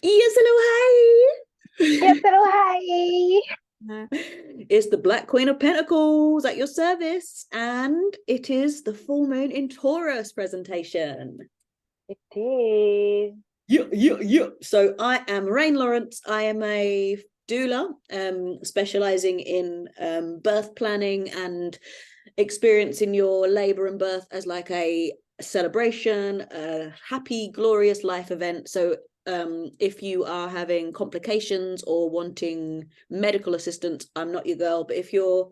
Yes, hello, Yes, hey. hello, hi. It's the Black Queen of Pentacles at your service, and it is the full moon in Taurus presentation. It is. Yeah, yeah, yeah. So I am Rain Lawrence. I am a doula, specializing in birth planning and experiencing your labor and birth as like a celebration, a happy, glorious life event. So if you are having complications or wanting medical assistance, I'm not your girl. But if you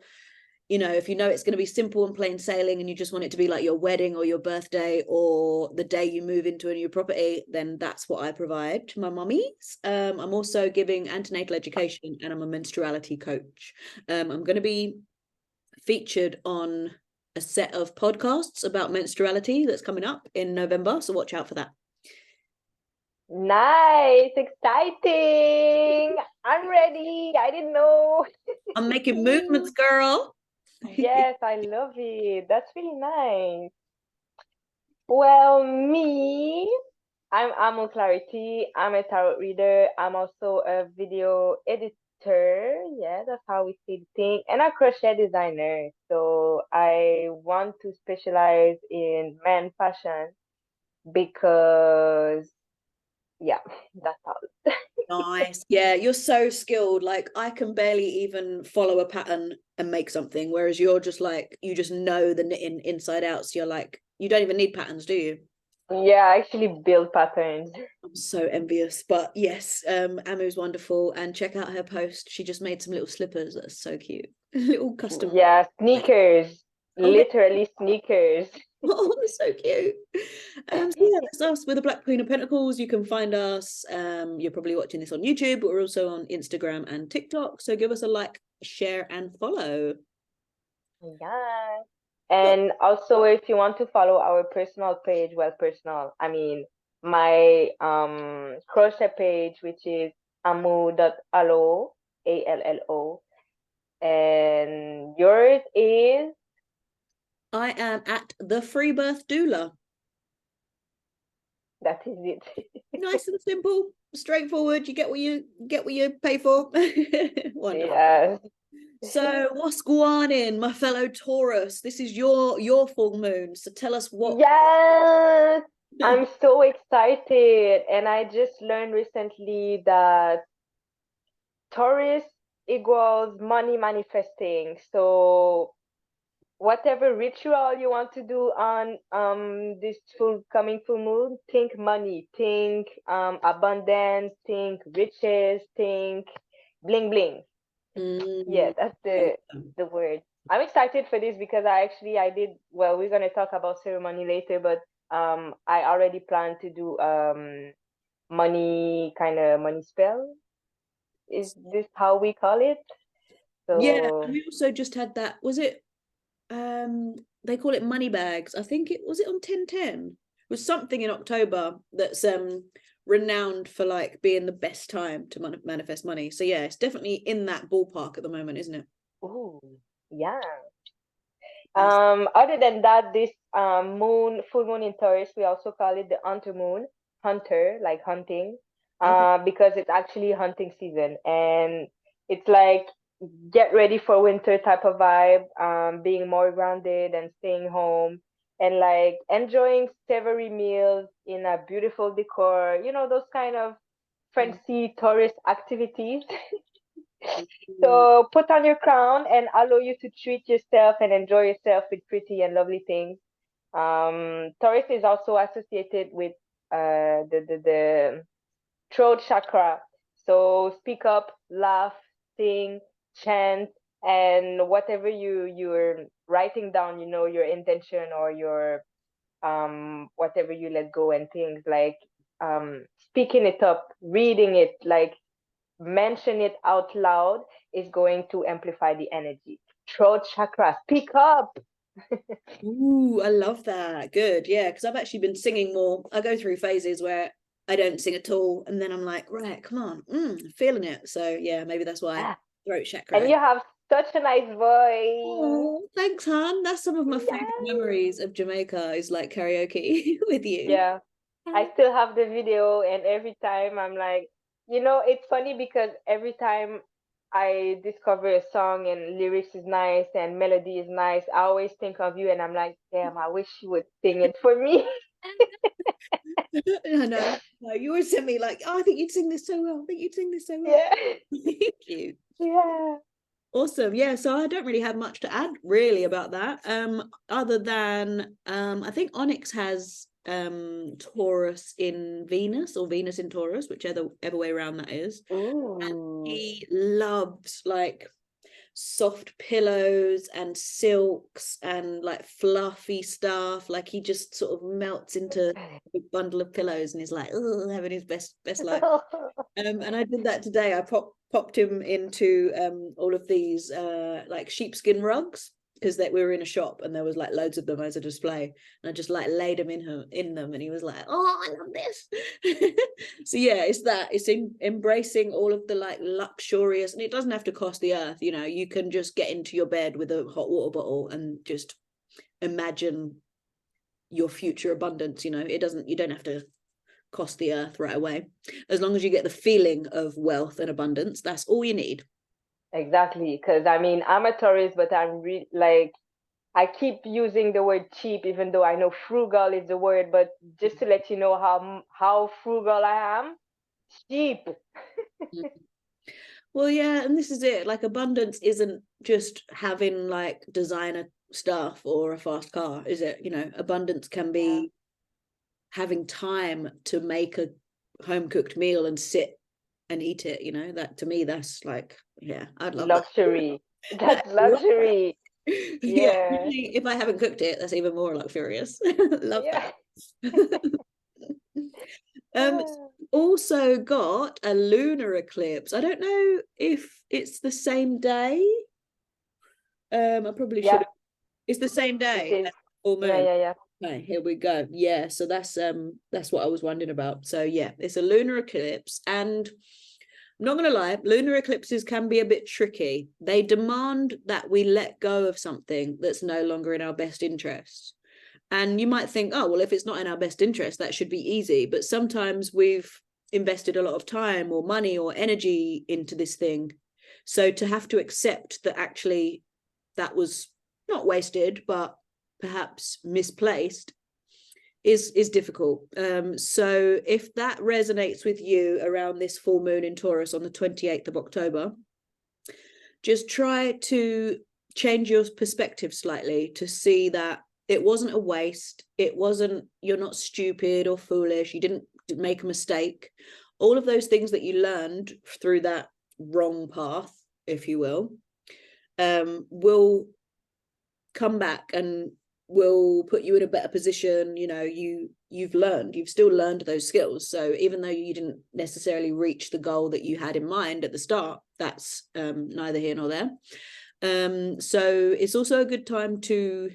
know it's going to be simple and plain sailing and you just want it to be like your wedding or your birthday or the day you move into a new property, then that's what I provide to my mummies. I'm also giving antenatal education and I'm a menstruality coach. I'm going to be featured on a set of podcasts about menstruality that's coming up in November, so watch out for that. Nice, exciting. I'm ready. I didn't know. I'm making movements, girl. Yes, I love it. That's really nice. Well, me, I'm on Clarity. I'm a tarot reader. I'm also a video editor. Yeah, that's how we see the thing. And a crochet designer. So I want to specialize in men fashion because yeah, that's all. Nice. Yeah, you're so skilled. Like I can barely even follow a pattern and make something, whereas you're just like you just know the knitting inside out. So you're like you don't even need patterns, do you? Yeah, I actually build patterns. I'm so envious. But yes, Amu's wonderful. And check out her post. She just made some little slippers. That's so cute. Little custom. Yeah, sneakers. Oh, they Literally sneakers. oh, they're so cute. So yeah, that's us. We're the Black Queen of Pentacles. You can find us. You're probably watching this on YouTube, but we're also on Instagram and TikTok. So give us a like, share, and follow. Yeah. But And also if you want to follow our personal page, well, personal, I mean my crochet page, which is amu.allo, ALLO. And yours is I am at the Free Birth Doula. that is it. Nice and simple, straightforward. You get what you pay for. Wonderful. Yes. So what's going on, my fellow Taurus? This is your full moon. So tell us what. Yes, I'm so excited. And I just learned recently that Taurus equals money manifesting. So whatever ritual you want to do on this full moon, think money, think abundance, think riches, think bling bling. Yeah, Mm, that's I love the word. I'm excited for this because I did well, we're gonna talk about ceremony later, but I already plan to do money kind of money spell. Is this how we call it? yeah, and So we also just had that. Was it they call it money bags. I think it was it on 1010. It was something in October that's renowned for like being the best time to manifest money. So yeah, it's definitely in that ballpark at the moment, isn't it? ooh, yeah. Nice. Other than that, this full moon in Taurus, we also call it the hunter moon, hunter, like hunting, Okay. because it's actually hunting season. And it's like get ready for winter type of vibe, being more grounded and staying home and like enjoying savory meals in a beautiful decor, those kind of fancy tourist activities. Mm. So put on your crown and allow you to treat yourself and enjoy yourself with pretty and lovely things. Taurus is also associated with the throat chakra. So speak up, laugh, sing, chant, and whatever you're writing down, your intention or your whatever you let go and things like speaking it up, reading it, like mention it out loud is going to amplify the energy. Throat chakra, speak up. Ooh, I love that. Good. Yeah, because I've actually been singing more. I go through phases where I don't sing at all, and then I'm like, right, come on, feeling it. So yeah, maybe that's why Ah, throat and chakra. you have such a nice voice. Oh, thanks, Han. That's some of my favorite Yes. memories of Jamaica is like karaoke with you. Yeah. I still have the video, and every time I'm like, it's funny because every time I discover a song and lyrics is nice and melody is nice, I always think of you, and I'm like, damn, I wish you would sing it for me. I know. No, you always send me like, oh, I think you'd sing this so well. I think you'd sing this so well. Yeah. Thank you. Yeah. Awesome. Yeah, so I don't really have much to add really about that. Other than I think Onyx has Taurus in Venus or Venus in Taurus, whichever way around that is. And Ooh. he loves like soft pillows and silks and like fluffy stuff. Like he just sort of melts into a bundle of pillows and he's like, oh, having his best life. And I did that today. I popped him into all of these like sheepskin rugs because that we were in a shop and there was like loads of them as a display, and I just like laid him in them, and he was like, "Oh, I love this." So yeah, it's embracing all of the like luxurious, and it doesn't have to cost the earth. You know, you can just get into your bed with a hot water bottle and just imagine your future abundance. You know, you don't have to cost the earth right away. As long as you get the feeling of wealth and abundance, that's all you need. Exactly, because I mean, I'm a tourist, but like, I keep using the word cheap, even though I know frugal is the word, but just to let you know how frugal I am, cheap. Well, yeah, and this is it. Like abundance isn't just having like designer stuff or a fast car, is it? You know, abundance can Yeah. be having time to make a home cooked meal and sit and eat it. You know, that to me, that's like, yeah, I'd love that. Luxury. I That's love that. luxury. Yeah, Yeah. usually if I haven't cooked it, that's even more luxurious. Love Yeah. that. Um, also got a lunar eclipse. I don't know if it's the same day. I probably should Yeah, have. It's the same it day is. as full Yeah, moon. yeah, yeah. Okay, here we go. Yeah, so that's what I was wondering about. So yeah, it's a lunar eclipse, and I'm not gonna lie, lunar eclipses can be a bit tricky. They demand that we let go of something that's no longer in our best interest. And you might think, oh, well, if it's not in our best interest, that should be easy. But sometimes we've invested a lot of time or money or energy into this thing. So to have to accept that actually that was not wasted, but perhaps misplaced is difficult. So if that resonates with you around this full moon in Taurus on the 28th of October, just try to change your perspective slightly to see that it wasn't a waste. It wasn't, you're not stupid or foolish. You didn't make a mistake. All of those things that you learned through that wrong path, if you will come back and will put you in a better position. You know, you've still learned those skills. So even though you didn't necessarily reach the goal that you had in mind at the start, that's neither here nor there. So it's also a good time to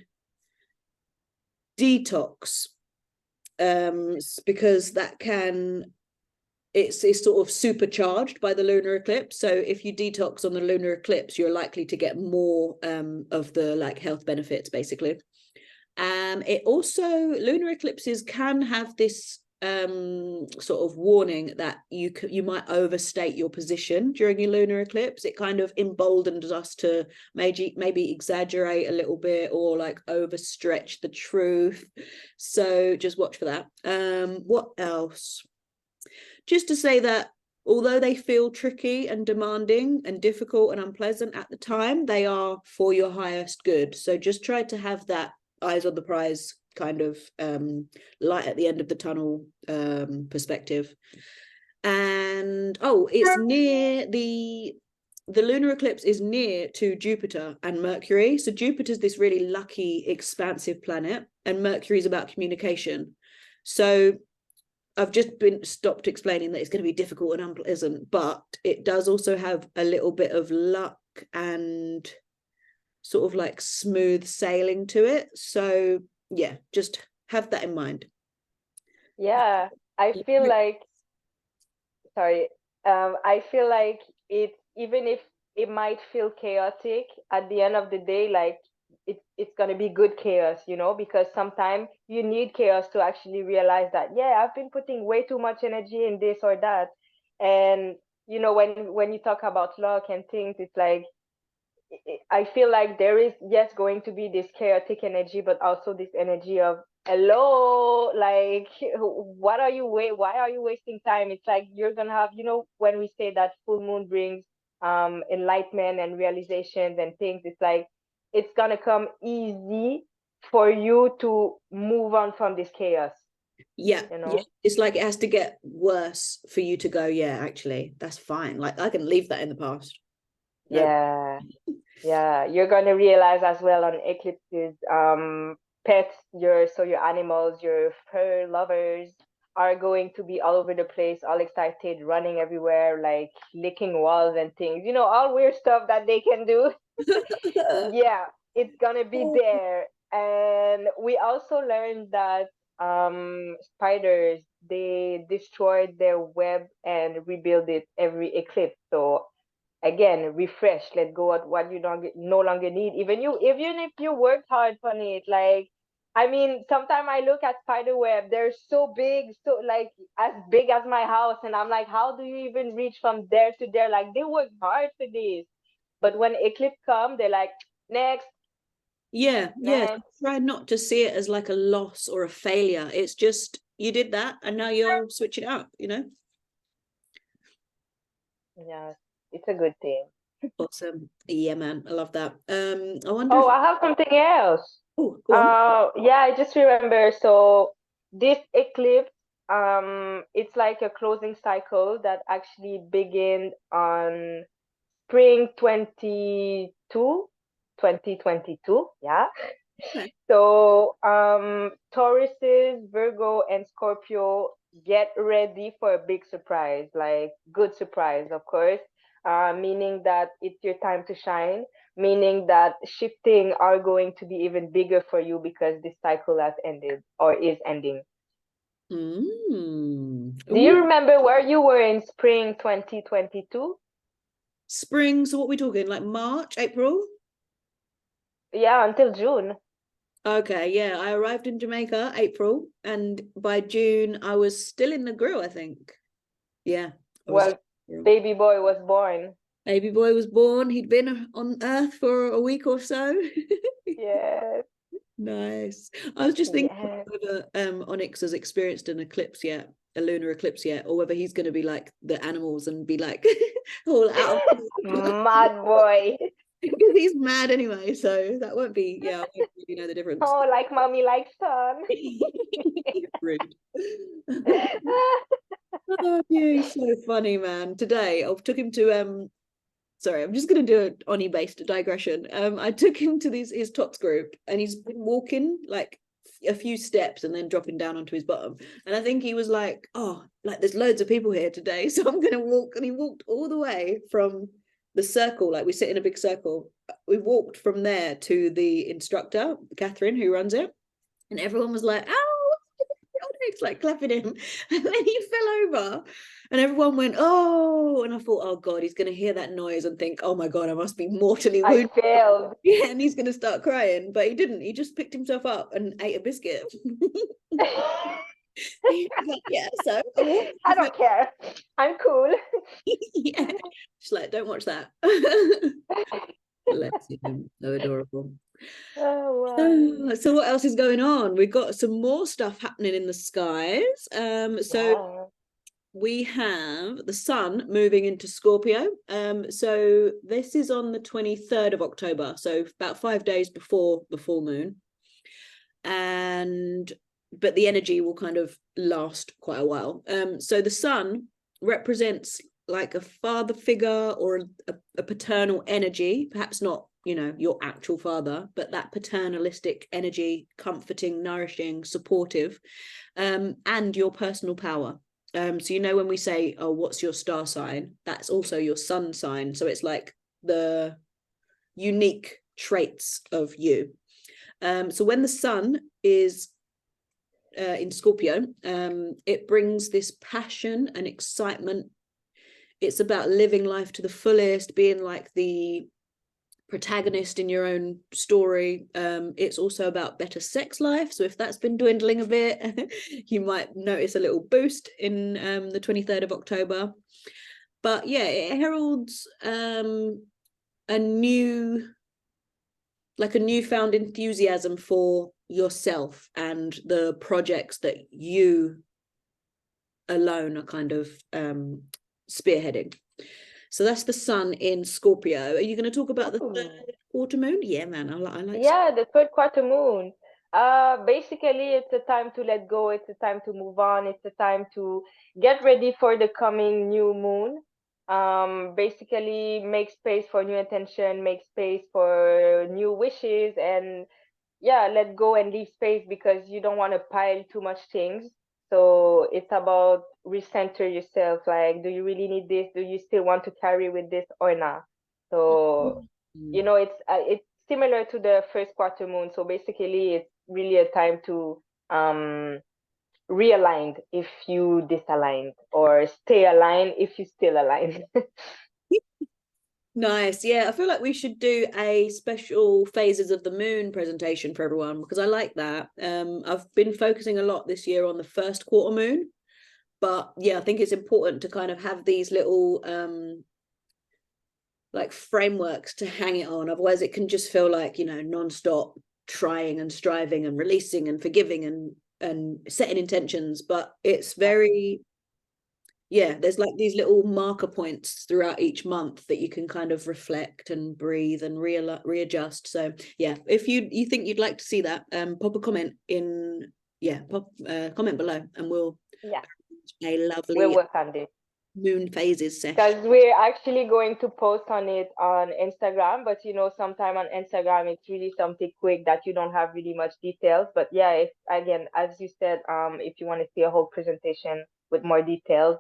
detox, because that can it's sort of supercharged by the lunar eclipse. So if you detox on the lunar eclipse, you're likely to get more of the like health benefits, basically. It also, lunar eclipses can have this sort of warning that you might overstate your position during your lunar eclipse. It kind of emboldens us to maybe exaggerate a little bit or like overstretch the truth. So just watch for that. What else? Just to say that although they feel tricky and demanding and difficult and unpleasant at the time, they are for your highest good. So just try to have that eyes on the prize kind of light at the end of the tunnel perspective. And it's near the lunar eclipse is near to Jupiter and Mercury. So Jupiter's this really lucky, expansive planet, and Mercury is about communication. So I've just been stopped explaining that it's going to be difficult and unpleasant, but it does also have a little bit of luck and sort of like smooth sailing to it. So yeah, just have that in mind. Yeah. I feel like, sorry, I feel like it, even if it might feel chaotic, at the end of the day, like it's gonna be good chaos, you know, because sometimes you need chaos to actually realize that, yeah, I've been putting way too much energy in this or that. And you know, when you talk about luck and things, it's like I feel like there is, yes, going to be this chaotic energy, but also this energy of, hello, like, what are you why are you wasting time? It's like you're gonna have, you know, when we say that full moon brings enlightenment and realizations and things, it's like it's gonna come easy for you to move on from this chaos, Yeah, you yeah. know? It's like it has to get worse for you to go, yeah, actually, that's fine. Like I can leave that in the past. No. Yeah. Yeah, you're gonna realize as well on eclipses, pets, your animals, your fur lovers are going to be all over the place, all excited, running everywhere, like licking walls and things, you know, all weird stuff that they can do. Yeah, it's gonna be there. And we also learned that spiders, they destroyed their web and rebuild it every eclipse. So again, refresh, let go of what you don't no longer need, even if you worked hard on it. Like, I mean, sometimes I look at spider web, they're so big, so like as big as my house, and I'm like, how do you even reach from there to there? Like, they work hard for this, but when eclipse come, they're like, next, Yeah, yeah. next. Try not to see it as like a loss or a failure. It's just you did that and now you're switching up, you know? Yeah, it's a good thing. Awesome. Yeah, man. I love that. I wonder Oh, if I have something else. oh, go on. Yeah, I just remember. So this eclipse, it's like a closing cycle that actually began on spring 2022. Yeah. Okay. So, Tauruses, Virgo, and Scorpio, get ready for a big surprise, like good surprise, of course, meaning that it's your time to shine, meaning that shifting are going to be even bigger for you because this cycle has ended or is ending. Do you Ooh. remember where you were in spring 2022? Spring, so what are we talking? Like March, April? Yeah, until June. Okay, yeah. I arrived in Jamaica April, and by June I was still in the grill, I think. Yeah, I was Well, baby boy was born. baby boy was born. He'd been on Earth for a week or so. Yes, Nice. I was just thinking yes. whether Onyx has experienced an eclipse yet, a lunar eclipse yet, or whether he's going to be like the animals and be like all out of Mad boy. because he's mad anyway. So that won't be. Yeah, I won't really know the difference. Oh, like mommy, like son. Rude. Oh, yeah, he's so funny, man. Today I took him to sorry, I'm just going to do an Oni based digression. I took him to his tots group, and he's been walking like a few steps and then dropping down onto his bottom. And I think he was like, "Oh, like there's loads of people here today, so I'm going to walk." And he walked all the way from the circle, like we sit in a big circle. We walked from there to the instructor, Catherine, who runs it, and everyone was like, "Oh, Onyx," like clapping him, and then he fell over, and everyone went, "Oh!" And I thought, "Oh God, he's going to hear that noise and think, oh my God, I must be mortally I wounded." failed. Yeah, and he's going to start crying, but he didn't. He just picked himself up and ate a biscuit. He was like, yeah, so I walked. I don't care. I'm cool. Yeah, she's like, don't watch that. Bless him, so adorable. Oh, wow. So what else is going on? We've got some more stuff happening in the skies. So Yeah. we have the sun moving into Scorpio. So this is on the 23rd of October, so about 5 days before the full moon. But the energy will kind of last quite a while. So the sun represents like a father figure or a paternal energy, perhaps not, your actual father, but that paternalistic energy, comforting, nourishing, supportive, and your personal power. So when we say, oh, what's your star sign? That's also your sun sign. So it's like the unique traits of you. So when the sun is in Scorpio, it brings this passion and excitement. It's about living life to the fullest, being like the protagonist in your own story. It's also about better sex life. So if that's been dwindling a bit, you might notice a little boost in the 23rd of October. But yeah, it heralds a newfound enthusiasm for yourself and the projects that you alone are kind of spearheading. So that's the sun in Scorpio. Are you going to talk about the third quarter moon? Yeah, man, I like. Yeah, the third quarter moon. Basically, it's a time to let go. It's a time to move on. It's a time to get ready for the coming new moon. Basically, make space for new intention, make space for new wishes, and yeah, let go and leave space because you don't want to pile too much things. So it's about recenter yourself. Like, do you really need this? Do you still want to carry with this or not? So, you know, it's similar to the first quarter moon. So basically, it's really a time to realign if you disaligned, or stay aligned if you still aligned. Nice. Yeah, I feel like we should do a special phases of the moon presentation for everyone because I like that. I've been focusing a lot this year on the first quarter moon, but yeah, I think it's important to kind of have these little like frameworks to hang it on. Otherwise, it can just feel like, you know, nonstop trying and striving and releasing and forgiving and setting intentions. But it's very, yeah, there's like these little marker points throughout each month that you can kind of reflect and breathe and readjust. So yeah, if you think you'd like to see that, pop a comment in, comment below, and we'll Yeah, a lovely we'll work on this. moon phases session. Because we're actually going to post on it on Instagram, but you know, sometime on Instagram it's really something quick that you don't have really much details. But yeah, if again, as you said, if you want to see a whole presentation with more details,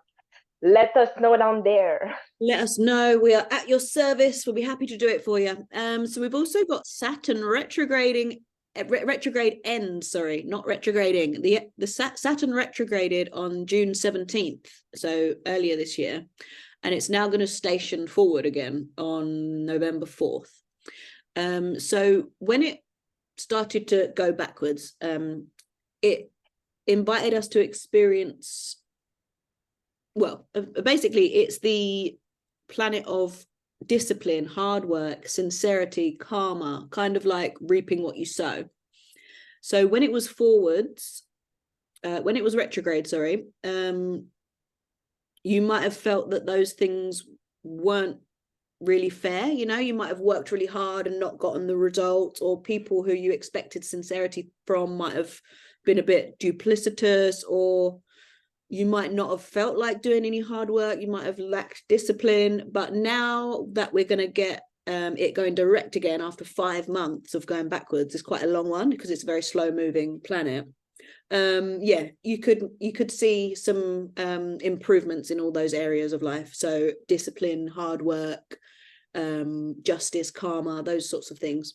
let us know down there. Let us know. We are at your service. We'll be happy to do it for you. So we've also got Saturn retrograde end, sorry, not retrograding. The Saturn retrograded on June 17th, so earlier this year, and it's now going to station forward again on November 4th. So when it started to go backwards, it invited us to experience, well, basically it's the planet of discipline, hard work, sincerity, karma, kind of like reaping what you sow. So when it was retrograde, sorry, you might have felt that those things weren't really fair. You know, you might have worked really hard and not gotten the result, or people who you expected sincerity from might have been a bit duplicitous, or you might not have felt like doing any hard work. You might have lacked discipline. But now that we're going to get it going direct again after 5 months of going backwards, it's quite a long one because it's a very slow moving planet. Yeah, you could see some improvements in all those areas of life. So discipline, hard work, justice, karma, those sorts of things.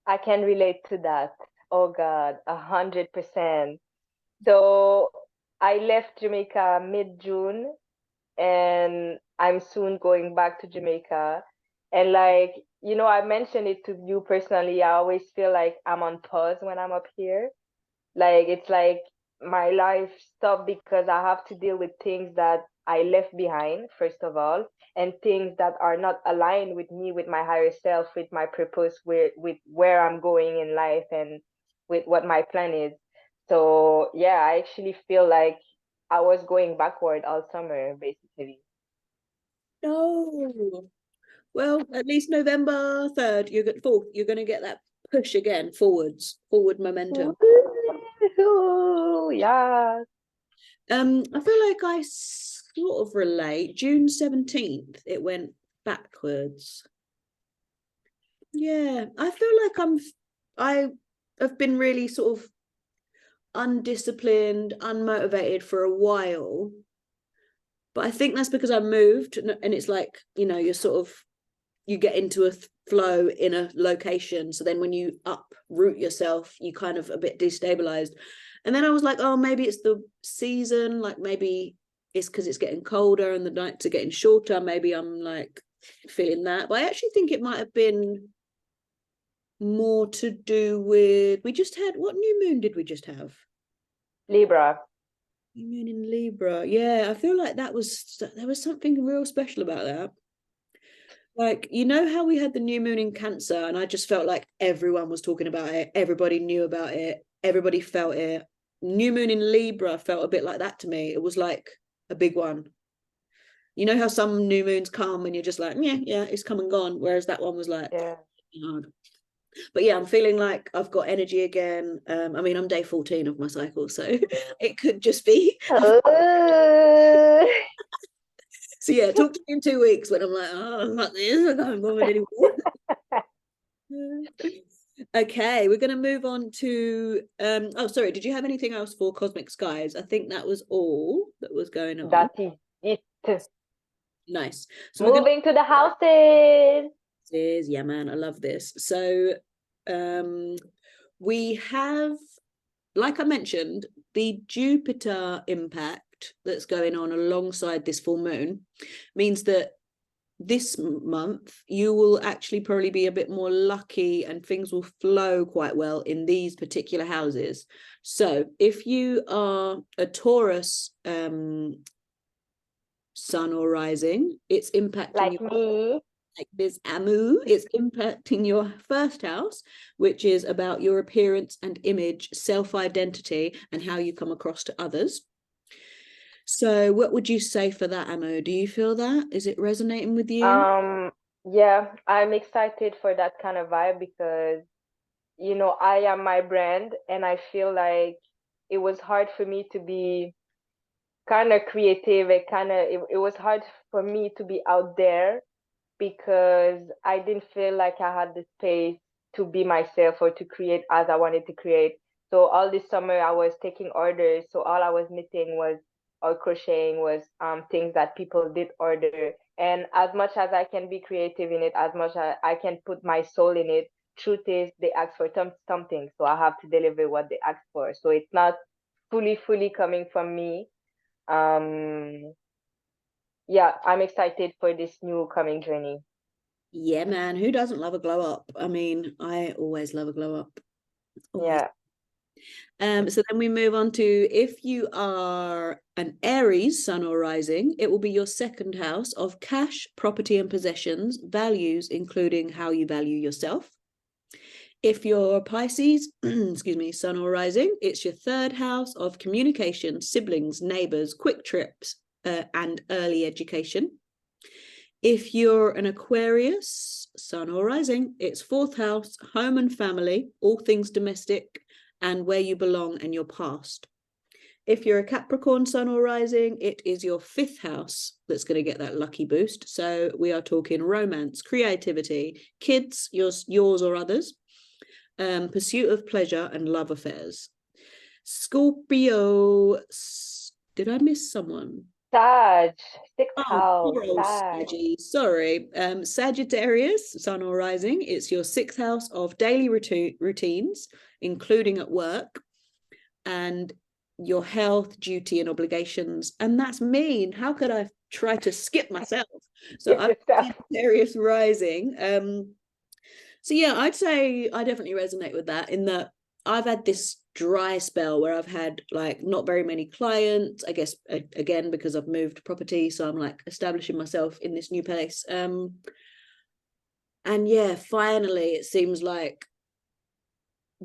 I can relate to that. Oh God, 100%. So I left Jamaica mid-June, and I'm soon going back to Jamaica. And like, you know, I mentioned it to you personally. I always feel like I'm on pause when I'm up here. Like it's like my life stopped because I have to deal with things that I left behind, first of all, and things that are not aligned with me, with my higher self, with my purpose, with where I'm going in life, and with what my plan is. So yeah, I actually feel like I was going backward all summer, basically. No. Well, at least November 3rd, you're going to get that push again, forward momentum. Ooh, yeah. I feel like I sort of relate. June 17th, it went backwards. Yeah, I feel like I have been really sort of undisciplined, unmotivated for a while. But I think that's because I moved, and it's like, you know, you get into a flow in a location. So then when you uproot yourself, you kind of a bit destabilized. And then I was like, oh, maybe it's the season. Like maybe it's because it's getting colder and the nights are getting shorter. Maybe I'm like feeling that, but I actually think it might have been more to do with, we just had, what new moon did we just have? Libra. New moon in Libra. Yeah, I feel like there was something real special about that. Like, you know how we had the new moon in Cancer, and I just felt like everyone was talking about it, everybody knew about it, everybody felt it. New moon in Libra felt a bit like that to me. It was like a big one. You know how some new moons come and you're just like, yeah, it's come and gone. Whereas that one was like Yeah. hard. But yeah, I'm feeling like I've got energy again. I mean, I'm day 14 of my cycle, so it could just be. So yeah, talk to me in 2 weeks when I'm like, oh, fuck this, I can't go with anymore. Okay, we're going to move on to oh, sorry, did you have anything else for Cosmic Skies? I think that was all that was going on. That is it. Nice. So Moving to the houses. yeah, man, I love this. So we have, like I mentioned, the Jupiter impact that's going on alongside this full moon means that this month you will actually probably be a bit more lucky and things will flow quite well in these particular houses. So if you are a Taurus sun or rising, it's impacting Like you me. like this Amu. It's impacting your first house, which is about your appearance and image, self-identity, and how you come across to others. So what would you say for that, Amu? Do you feel that? Is it resonating with you? Yeah, I'm excited for that kind of vibe because, I am my brand and I feel like it was hard for me to be kind of creative. It was hard for me to be out there because I didn't feel like I had the space to be myself or to create as I wanted to create. So all this summer I was taking orders. So all I was knitting was or crocheting was things that people did order. And as much as I can be creative in it, as much as I can put my soul in it, truth is they ask for something. So I have to deliver what they ask for. So it's not fully coming from me. Yeah, I'm excited for this new coming journey. Yeah, man. Who doesn't love a glow up? I mean, I always love a glow up. Always. Yeah. So then we move on to, if you are an Aries sun or rising, it will be your second house of cash, property and possessions, values, including how you value yourself. If you're Pisces, excuse me, sun or rising, it's your third house of communication, siblings, neighbors, quick trips, and early education. If you're an Aquarius, sun or rising, it's fourth house, home and family, all things domestic, and where you belong and your past. If you're a Capricorn sun or rising, it is your fifth house that's going to get that lucky boost. So we are talking romance, creativity, kids, yours or others, pursuit of pleasure, and love affairs. Scorpio, did I miss someone? Sag, sixth Oh, house, poor old Sag. Saggy. Sorry. Sagittarius, sun or rising. It's your sixth house of daily routines, including at work, and your health, duty, and obligations. And that's mean. How could I try to skip myself? So Skip I'm yourself. Sagittarius rising. So yeah, I'd say I definitely resonate with that, in that I've had this dry spell where I've had like not very many clients, I guess, again because I've moved property, so I'm like establishing myself in this new place. And yeah, finally it seems like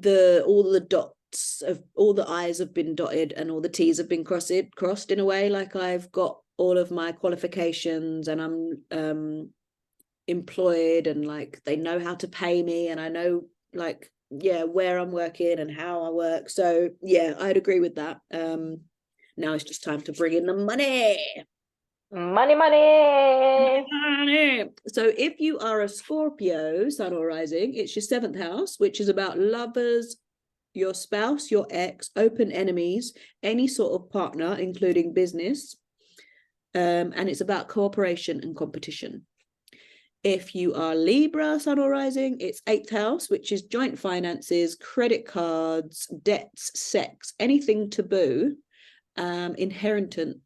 all the dots of all the I's have been dotted and all the T's have been crossed in a way. Like I've got all of my qualifications and I'm employed, and like they know how to pay me, and I know like where I'm working and how I work. So yeah, I'd agree with that. Now it's just time to bring in the money. Money, money. So if you are a Scorpio sun or rising, it's your seventh house, which is about lovers, your spouse, your ex, open enemies, any sort of partner, including business. And it's about cooperation and competition. If you are Libra sun or rising, it's eighth house, which is joint finances, credit cards, debts, sex, anything taboo, inheritance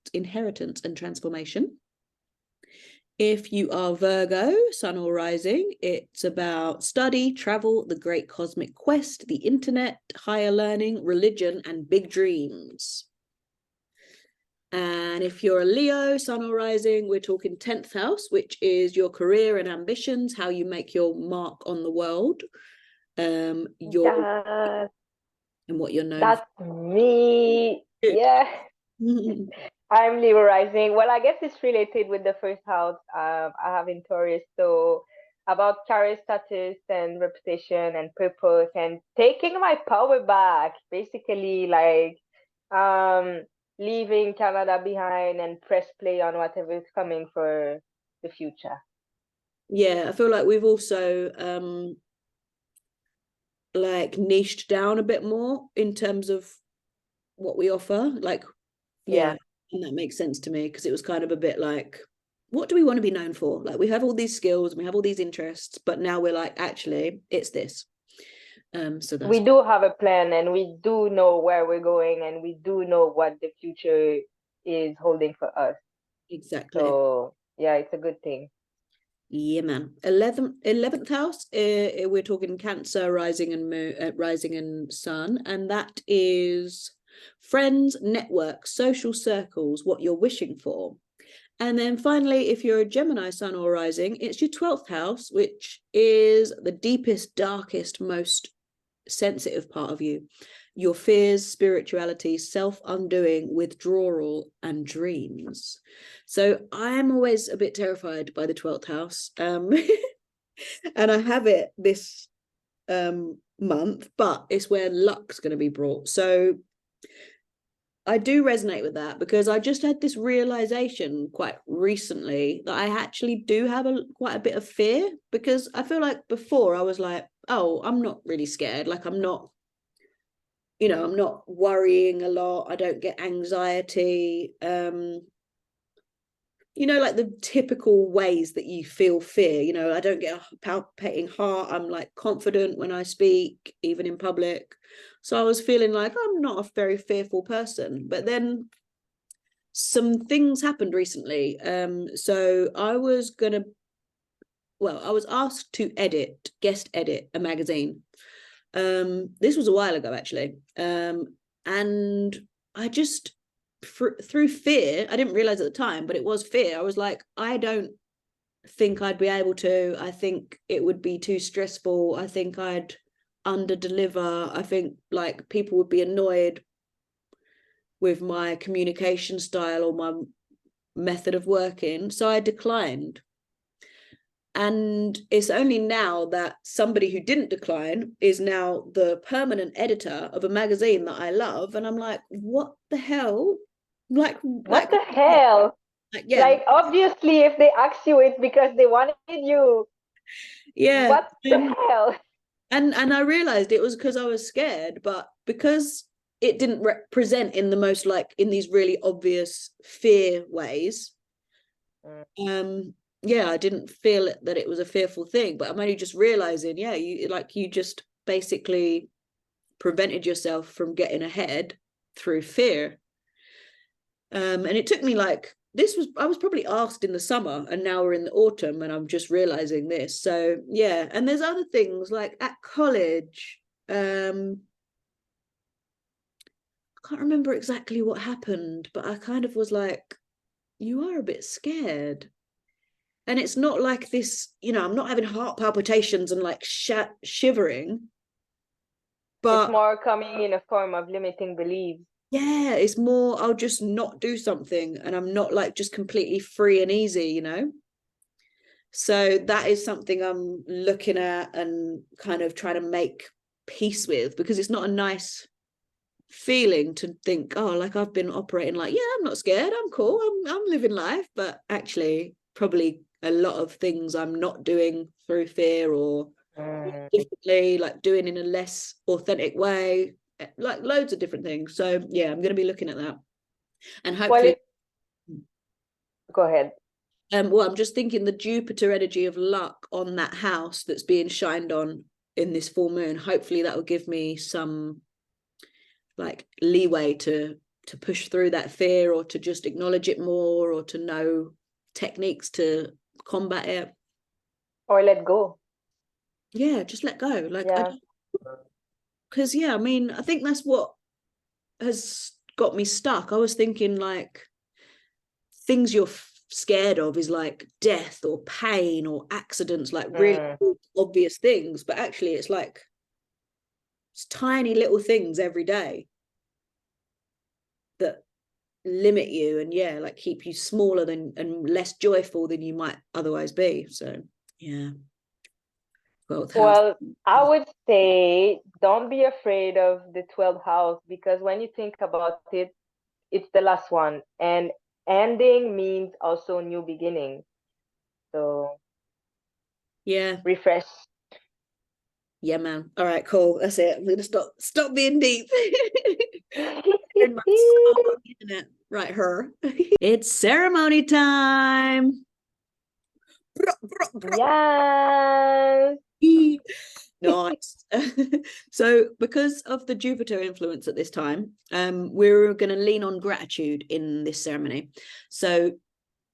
and transformation. If you are Virgo, sun or rising, it's about study, travel, the great cosmic quest, the internet, higher learning, religion, and big dreams. And if you're a Leo, sun or rising, we're talking 10th house, which is your career and ambitions, how you make your mark on the world, your Yeah, and what you're known that's me. for. Yeah. I'm Leo rising. Well, I guess it's related with the first house I have in Taurus. So about career status and reputation and purpose and taking my power back, basically like um leaving Canada behind and press play on whatever is coming for the future. Yeah, I feel like we've also like niched down a bit more in terms of what we offer. Like, yeah, Yeah. and that makes sense to me because it was kind of a bit like, what do we want to be known for? Like, we have all these skills and we have all these interests, but now we're like, actually, it's this. So We that's do have a plan and we do know where we're going and we do know what the future is holding for us. exactly. So yeah, it's a good thing. Yeah, man. 11th house, we're talking Cancer, rising and moon, rising and sun, and that is friends, network, social circles, what you're wishing for. And then finally, if you're a Gemini sun or rising, it's your 12th house, which is the deepest, darkest, most sensitive part of you. Your fears, spirituality, self-undoing, withdrawal, and dreams. So I'm always a bit terrified by the 12th house. And I have it this month, but it's where luck's going to be brought. So I do resonate with that because I just had this realization quite recently that I actually do have quite a bit of fear, because I feel like before I was like, oh, I'm not really scared. Like, I'm not, I'm not worrying a lot. I don't get anxiety. Like the typical ways that you feel fear. I don't get a palpitating heart. I'm like confident when I speak, even in public. So I was feeling like I'm not a very fearful person. But then some things happened recently. So I was asked to guest edit a magazine. This was a while ago, actually. And I just, through fear, I didn't realize at the time, but it was fear. I was like, I don't think I'd be able to. I think it would be too stressful. I think I'd under deliver. I think like people would be annoyed with my communication style or my method of working. So I declined. And it's only now that somebody who didn't decline is now the permanent editor of a magazine that I love. And I'm like, what the hell? What the hell? Yeah. Like, obviously, if they ask you, it's because they wanted you. Yeah. What the hell? And I realized it was because I was scared, but because it didn't represent in the most, like, in these really obvious fear ways. Yeah, I didn't feel that it was a fearful thing, but I'm only just realizing, yeah, you just basically prevented yourself from getting ahead through fear. And it took me like, I was probably asked in the summer, and now we're in the autumn and I'm just realizing this. So yeah, and there's other things like at college. I can't remember exactly what happened, but I kind of was like, you are a bit scared. And it's not like this, I'm not having heart palpitations and like shivering, It's but more coming in a form of limiting beliefs. yeah, it's more, I'll just not do something and I'm not like just completely free and easy. So that is something I'm looking at and kind of trying to make peace with, because it's not a nice feeling to think, oh, like I've been operating like, yeah, I'm not scared, I'm cool, I'm living life, but actually probably a lot of things I'm not doing through fear, or differently, like doing in a less authentic way, like loads of different things. So yeah, I'm going to be looking at that, and Well, hopefully go ahead. well, I'm just thinking the Jupiter energy of luck on that house that's being shined on in this full moon, hopefully that will give me some like leeway to push through that fear, or to just acknowledge it more, or to know techniques to combat it, or let go. Yeah, just let go. Like, Yeah. Because I mean, I think that's what has got me stuck. I was thinking like things you're scared of is like death or pain or accidents, like really obvious things, but actually it's like it's tiny little things every day that limit you and like keep you smaller than and less joyful than you might otherwise be. So yeah. Well, I would say don't be afraid of the 12th house, because when you think about it, it's the last one, and ending means also new beginning. So refresh. Yeah, man. All right, cool. That's it. I'm gonna stop being deep. Right, her. It's ceremony time. Yes. Nice. So because of the Jupiter influence at this time, we're going to lean on gratitude in this ceremony. So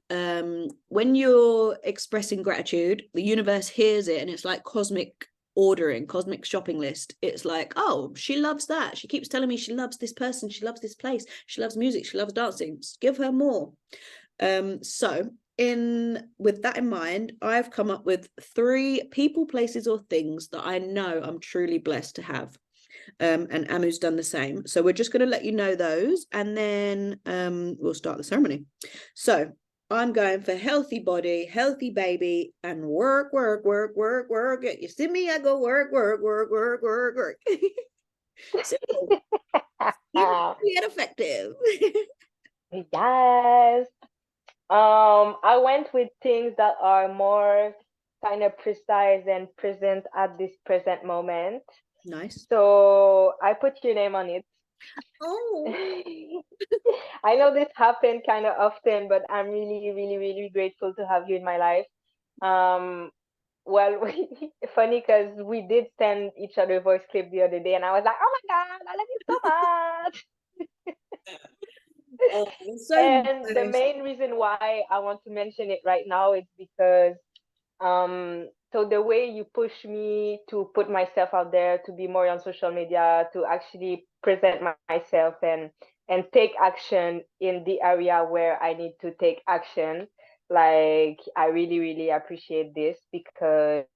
when you're expressing gratitude, the universe hears it, and it's like cosmic ordering, cosmic shopping list. It's like, oh, she loves that. She keeps telling me she loves this person. She loves this place. She loves music. She loves dancing. Just give her more. So with that in mind, I've come up with 3 people, places, or things that I know I'm truly blessed to have. And Amu's done the same. So we're just going to let you know those, and then we'll start the ceremony. So I'm going for healthy body, healthy baby, and work. You see me? I go work. Simple. Yet effective. Yes. I went with things that are more kind of precise and present at this present moment. Nice. So I put your name on it. Oh. I know this happened kind of often, but I'm really, really, really grateful to have you in my life. Well, funny because we did send each other a voice clip the other day, and I was like, "Oh my God, I love you so much." And the main reason why I want to mention it right now is because so the way you push me to put myself out there, to be more on social media, to actually present myself and take action in the area where I need to take action, like I really, really appreciate this, because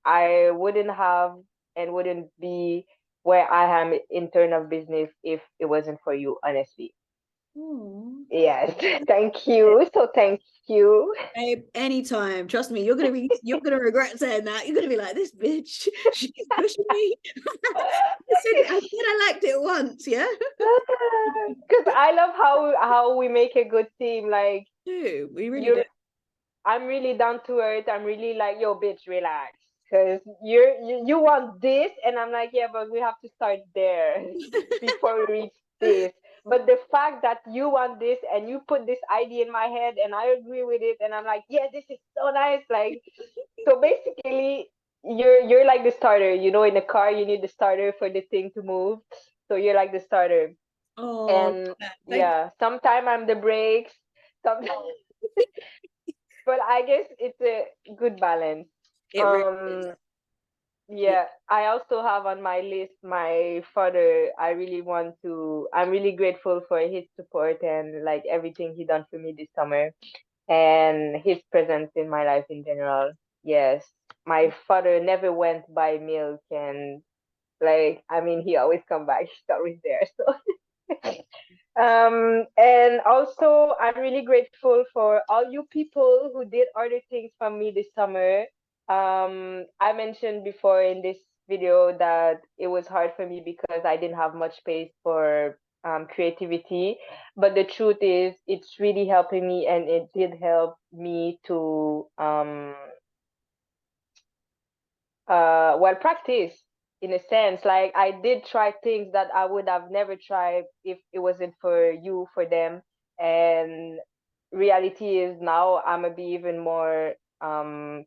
I wouldn't have and wouldn't be where I am in terms of business if it wasn't for you, honestly. Yes, thank you. So thank you. Babe, anytime. Trust me, you're gonna regret saying that. You're gonna be like, this bitch, she's pushing me. I said I liked it once, yeah. Because I love how we make a good team. Like, we really do. I'm really down to earth. I'm really like, yo, bitch, relax. Because you want this, and I'm like, yeah, but we have to start there before we reach this. But the fact that you want this and you put this idea in my head and I agree with it, and I'm like, yeah, this is so nice. Like, so basically, you're like the starter. You know, in a car, you need the starter for the thing to move. So you're like the starter. Oh, And yeah, sometimes I'm the brakes. Sometimes. But I guess it's a good balance. It really is. Yeah, I also have on my list my father. I'm really grateful for his support and like everything he done for me this summer and his presence in my life in general. Yes, my father never went by milk, and like, I mean, he always come back. He's always there. So and also, I'm really grateful for all you people who did other things for me this summer. I mentioned before in this video that it was hard for me because I didn't have much space for creativity. But the truth is, it's really helping me, and it did help me to well, practice in a sense. Like, I did try things that I would have never tried if it wasn't for you, for them. And reality is now I'm gonna be even more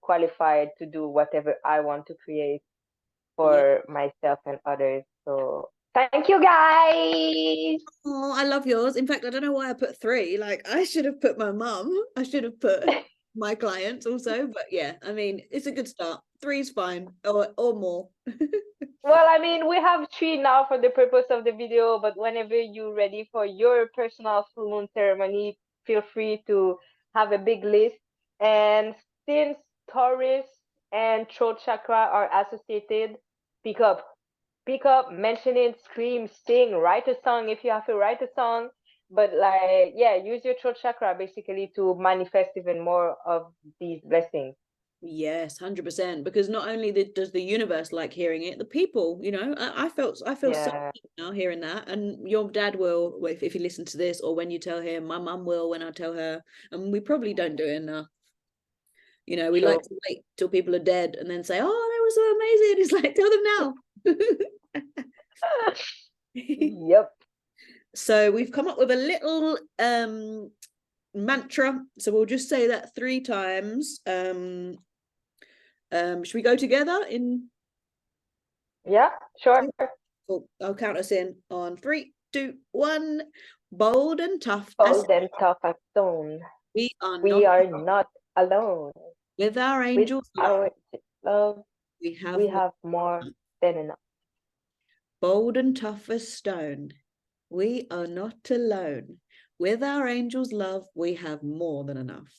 qualified to do whatever I want to create for myself and others. So thank you, guys. Oh, I love yours. In fact, I don't know why I put 3. Like, I should have put my mum. I should have put my clients also, but yeah, I mean, it's a good start. 3 is fine, or more. Well, I mean, we have three now for the purpose of the video, but whenever you're ready for your personal full moon ceremony, feel free to have a big list. And since Taurus and throat chakra are associated, pick up, pick up, mention it, scream, sing, write a song if you have to write a song. But like, yeah, use your throat chakra basically to manifest even more of these blessings. Yes, 100%. Because not only does the universe like hearing it, the people, I feel so Yeah. good now hearing that. And your dad will, if you listen to this, or when you tell him, my mum will when I tell her. And we probably don't do it enough. We True. like to wait till people are dead and then say, "Oh, that was so amazing." It's like, tell them now. Yep. So we've come up with a little mantra. So we'll just say that 3 times. Should we go together in? Yeah, sure. Cool. I'll count us in on 3, 2, 1. Bold and tough as Bold and tough as stone. we are We not are not alone. with our With angels. our love, We we have more. have more than enough. Bold and tough as stone. We are not alone. With our angels' love, we have more than enough.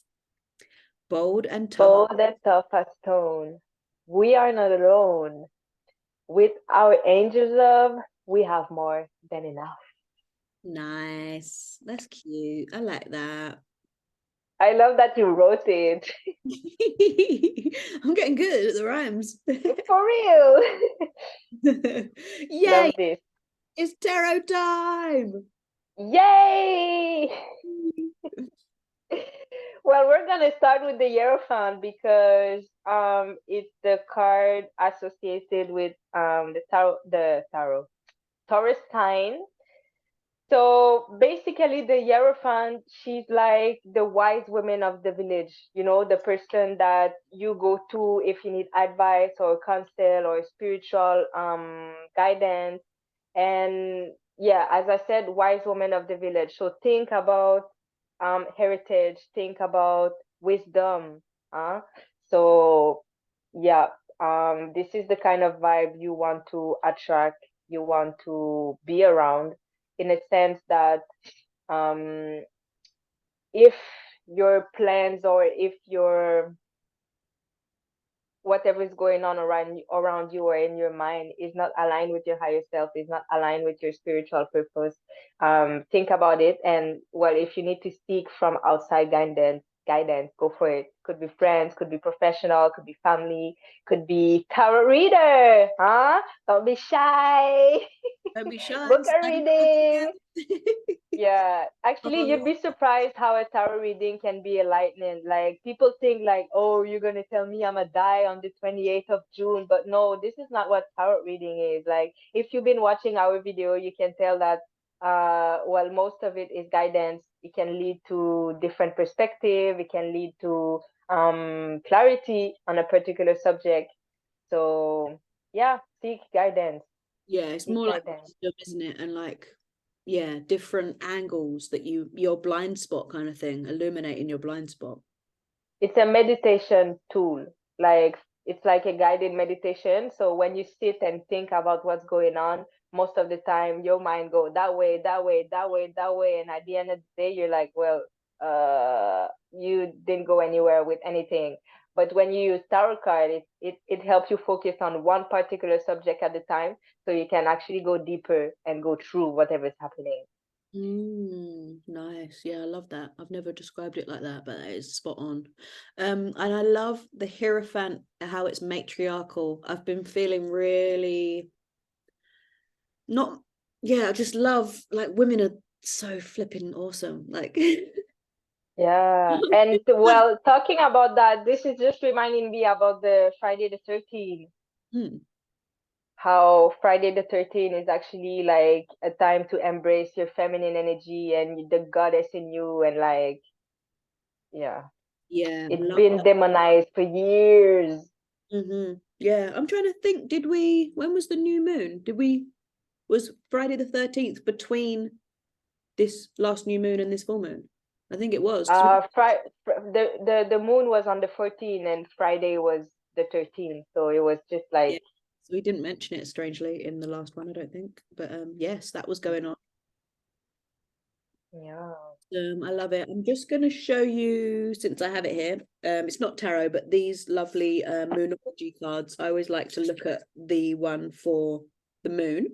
Bold and tough. Bold and tough as stone. We are not alone. With our angels' love, we have more than enough. Nice. That's cute. I like that. I love that you wrote it. I'm getting good at the rhymes. For real. Yay! Love this. It's tarot time. Yay! Well, we're gonna start with the Hierophant because it's the card associated with the tarot Taurus sign. So basically, the Hierophant, she's like the wise woman of the village, the person that you go to if you need advice or counsel or spiritual guidance. And yeah, as I said, wise woman of the village. So think about heritage, think about wisdom. So yeah, this is the kind of vibe you want to attract, you want to be around, in a sense that um, if your plans or if your whatever is going on around you or in your mind is not aligned with your higher self, is not aligned with your spiritual purpose, think about it. And well, if you need to seek from outside guidance, go for it. Could be friends, could be professional, could be family, could be tarot reader. Don't be shy. Don't be shy Book and a slide reading. it. Yeah, actually, you'd Oh, be surprised how a tarot reading can be enlightening. Like people think like, oh, you're gonna tell me I'm gonna die on the 28th of June, but no, this is not what tarot reading is. Like if you've been watching our video, you can tell that well, most of it is guidance. It can lead to different perspective, it can lead to clarity on a particular subject. So yeah, seek guidance. yeah, it's Seek more like guidance. wisdom, isn't it? And like, yeah, different angles that your blind spot kind of thing, illuminating your blind spot. It's a meditation tool. Like it's like a guided meditation. So when you sit and think about what's going on, most of the time your mind go that way, that way, that way, that way, and at the end of the day, you're like, well, you didn't go anywhere with anything. But when you use tarot card, it helps you focus on one particular subject at the time, so you can actually go deeper and go through whatever's happening. Nice. Yeah, I love that. I've never described it like that, but that is spot on. And I love the Hierophant, how it's matriarchal. I've been feeling really not, yeah, I just love like women are so flipping awesome. Like Yeah, and well, talking about that, this is just reminding me about the Friday the 13th. Hmm. How Friday the 13th is actually like a time to embrace your feminine energy and the goddess in you, and like, yeah, Yeah, it's love been that. demonized for years. Yeah, I'm trying to think, when was the new moon? Was Friday the 13th between this last new moon and this full moon? I think it was. The moon was on the 14th and Friday was the 13th. So it was just Yeah. like, So we didn't mention it strangely in the last one, I don't think. But yes, that was going on. yeah. I love it. I'm just going to show you, since I have it here. It's not tarot, but these lovely moonology cards. I always like to look at the one for the moon.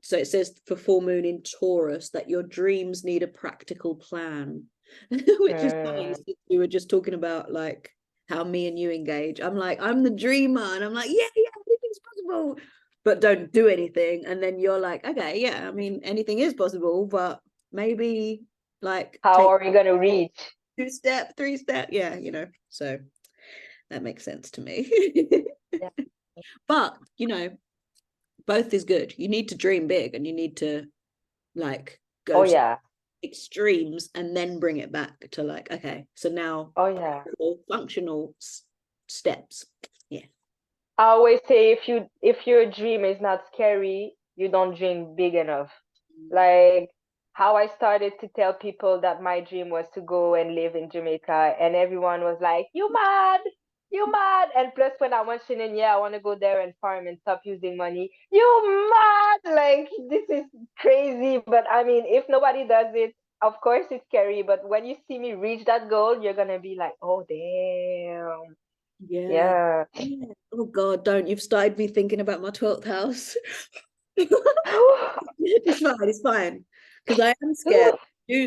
So it says for full moon in Taurus that your dreams need a practical plan, which is funny. We were just talking about like how me and you engage. I'm like, I'm the dreamer, and I'm like, yeah, anything's possible, but don't do anything. And then you're like, okay, yeah, I mean, anything is possible, but maybe like How take are you gonna reach? 2 step, 3 step, yeah, so that makes sense to me. Yeah. But both is good. You need to dream big, and you need to like Oh go to yeah. extremes and then bring it back to like, okay, so now Oh yeah. functional steps. Yeah. I always say if your dream is not scary, you don't dream big enough. Like how I started to tell people that my dream was to go and live in Jamaica, and everyone was like, "You mad? You mad?" And plus, when I mentioned, in, yeah, I want to go there and farm and stop using money. You mad? Like this is crazy. But I mean, if nobody does it, of course it's scary. But when you see me reach that goal, you're gonna be like, "Oh damn, Yeah. yeah." Yeah. Oh God, don't. You've started me thinking about my 12th house. It's fine. Because I am scared,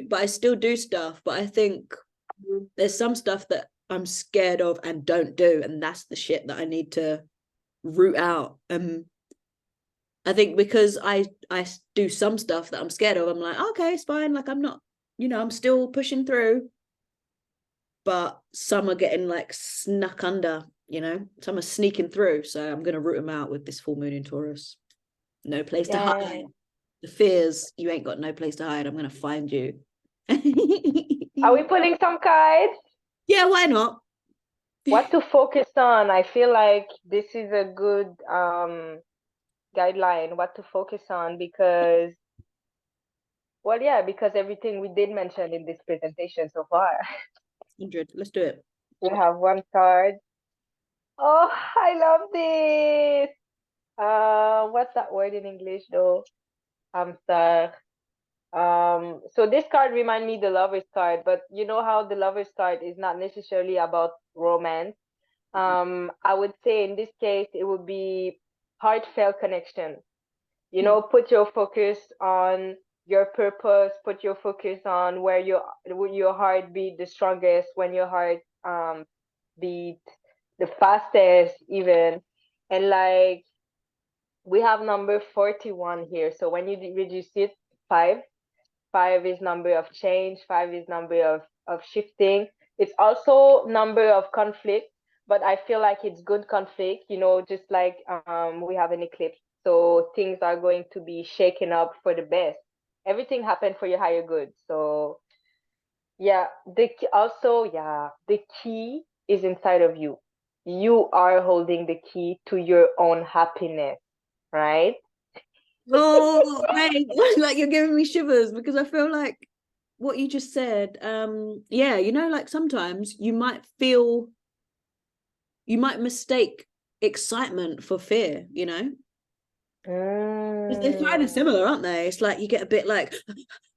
but I still do stuff. But I think there's some stuff that I'm scared of and don't do. And that's the shit that I need to root out. I think because I do some stuff that I'm scared of, I'm like, okay, it's fine. Like I'm not, I'm still pushing through. But some are getting like snuck under, some are sneaking through. So I'm gonna root them out with this full moon in Taurus. No place to Yeah. hide. The fears, you ain't got no place to hide. I'm gonna find you. Are we pulling some cards? Yeah, why not? What to focus on? I feel like this is a good guideline, what to focus on, because, well, yeah, because everything we did mention in this presentation so far. 100. Let's do it. We have one card. Oh, I love this. What's that word in English though? I'm sorry. So this card remind me the Lover's card, but you know how the Lover's card is not necessarily about romance. I would say in this case it would be heartfelt connection. Put your focus on your purpose, put your focus on where your heart beat the strongest, when your heart beat the fastest even. And like we have number 41 here. So when you reduce it, five is number of change, five is number of shifting. It's also number of conflict, but I feel like it's good conflict, just like we have an eclipse. So things are going to be shaken up for the best. Everything happened for your higher good. So yeah, the key is inside of you. You are holding the key to your own happiness, right? Oh, hey, like you're giving me shivers because I feel like what you just said. Yeah, like sometimes you might mistake excitement for fear, They're kind of Mm, similar, aren't they? It's like you get a bit like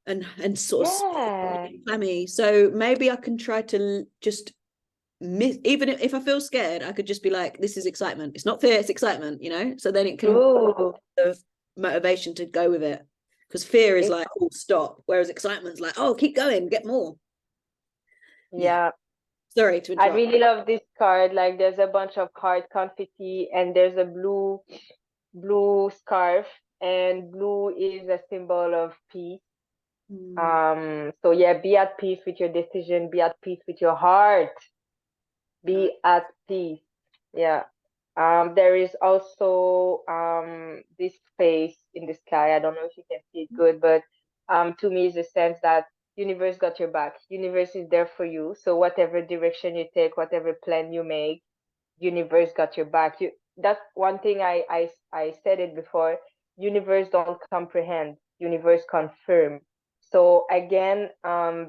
and sort of yeah. clammy. So maybe I can try to just miss, even if I feel scared, I could just be like, this is excitement. It's not fear, it's excitement, So then it can True. have motivation to go with it. Because fear is It, like, oh, stop. Whereas excitement's like, oh, keep going, get more. Yeah. yeah. Sorry to I interrupt. really love this card. Like there's a bunch of heart confetti and there's a blue scarf, and blue is a symbol of peace. Mm. So yeah, be at peace with your decision, be at peace with your heart, be at peace. Yeah. There is also this space in the sky. I don't know if you can see it good, but to me is a sense that universe got your back. Universe is there for you. So whatever direction you take, whatever plan you make, universe got your back. That's one thing I said it before. Universe don't comprehend. Universe confirm. So again,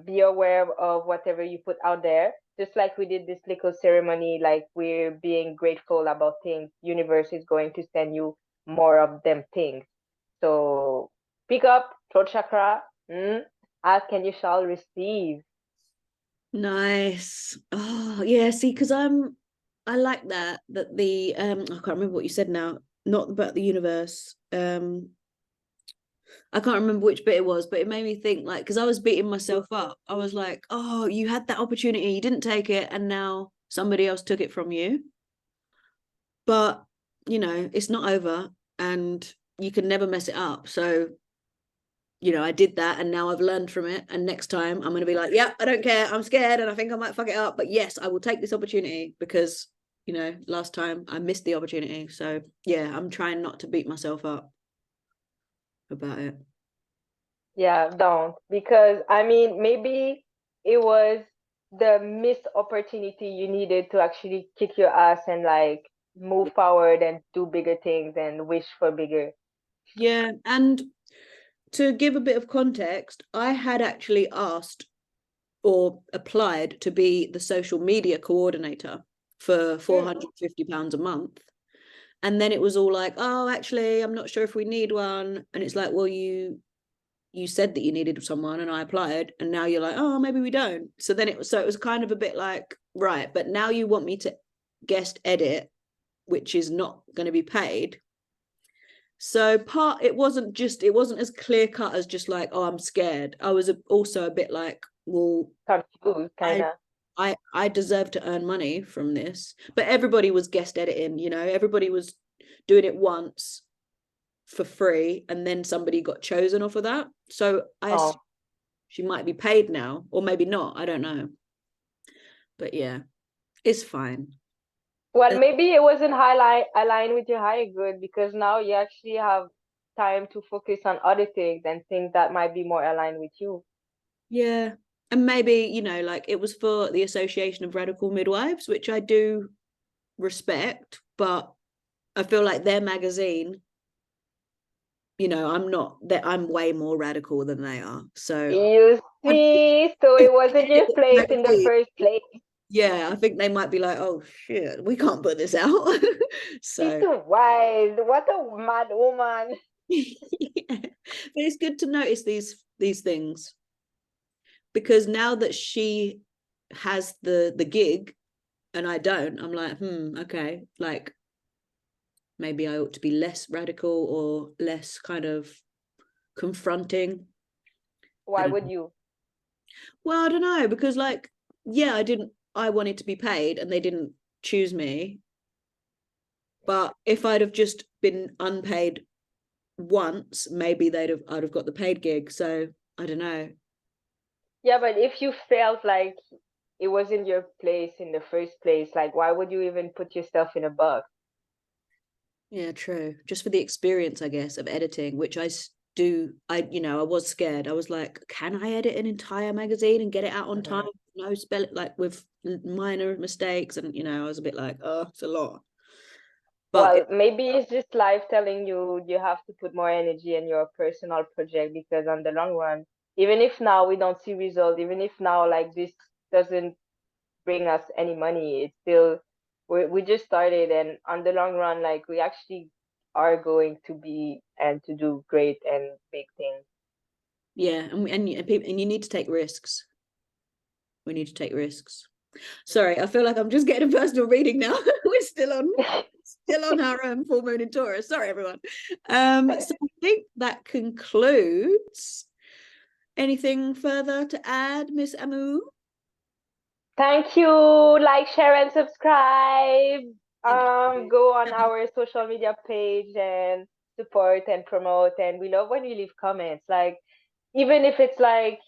be aware of whatever you put out there. Just like we did this little ceremony, like we're being grateful about things, universe is going to send you more of them things. So pick up, throat chakra, ask and you shall receive. Nice. Oh yeah, see, because I like that the I can't remember what you said now, not about the universe. I can't remember which bit it was, but it made me think, like, because I was beating myself up. I was like, oh, you had that opportunity, you didn't take it, and now somebody else took it from you. But, it's not over and you can never mess it up. So, I did that and now I've learned from it. And next time I'm going to be like, yeah, I don't care. I'm scared and I think I might fuck it up. But yes, I will take this opportunity because, last time I missed the opportunity. So, yeah, I'm trying not to beat myself up about it. Yeah, don't. Because I mean, maybe it was the missed opportunity you needed to actually kick your ass and like move forward and do bigger things and wish for bigger. Yeah. And to give a bit of context, I had actually asked or applied to be the social media coordinator for £450 a month. And then it was all like, oh, actually, I'm not sure if we need one. And it's like, well, you said that you needed someone and I applied, and now you're like, oh, maybe we don't. So then it was kind of a bit like, right, but now you want me to guest edit, which is not going to be paid. So it wasn't as clear cut as just like, oh, I'm scared. I was also a bit like, well, Confused, kind of. I deserve to earn money from this. But everybody was guest editing, everybody was doing it once for free, and then somebody got chosen off of that. So I assume she might be paid now, or maybe not. I don't know. But yeah, it's fine. Well, maybe it wasn't aligned with your higher good because now you actually have time to focus on other things and things that might be more aligned with you. Yeah. And maybe, like it was for the Association of Radical Midwives, which I do respect, but I feel like their magazine, I'm way more radical than they are. So You see, so it wasn't your place in the magazine, first place. yeah, I think they might be like, oh shit, we can't put this out. She's So too wild. What a mad woman. yeah. But it's good to notice these things, because now that she has the gig and I don't, I'm like, okay, like maybe I ought to be less radical or less kind of confronting. Why would you? Well, I don't know, because like, yeah, I wanted to be paid and they didn't choose me. But if I'd have just been unpaid once, maybe I'd have got the paid gig. So I don't know. Yeah, but if you felt like it wasn't your place in the first place, like why would you even put yourself in a box? Yeah, true. Just for the experience, I guess, of editing, which I was scared. I was like, can I edit an entire magazine and get it out on time? No spell it, like with minor mistakes. And, I was a bit like, oh, it's a lot. But Well, maybe it's just life telling you you have to put more energy in your personal project because on the long run, even if now we don't see results, even if now like this doesn't bring us any money, it's still we just started and on the long run, like we actually are going to be and to do great and big things. yeah, and you need to take risks. We need to take risks. Sorry, I feel like I'm just getting a personal reading now. We're still on our full moon in Taurus. Sorry, everyone. So I think that concludes. Anything further to add, Miss Amu? Thank you. Like, share, and subscribe. Go on our social media page and support and promote. And we love when you leave comments. Like, even if it's like,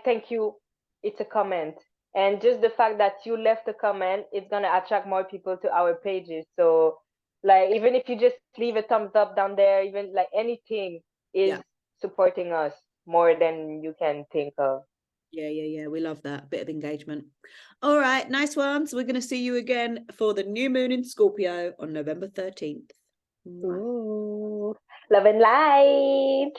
thank you, it's a comment. And just the fact that you left a comment, it's gonna attract more people to our pages. So, like, even if you just leave a thumbs up down there, even like anything is supporting us more than you can think of. Yeah. We love that bit of engagement. All right, nice one. So we're going to see you again for the new moon in Scorpio on November 13th. Ooh. Love and light.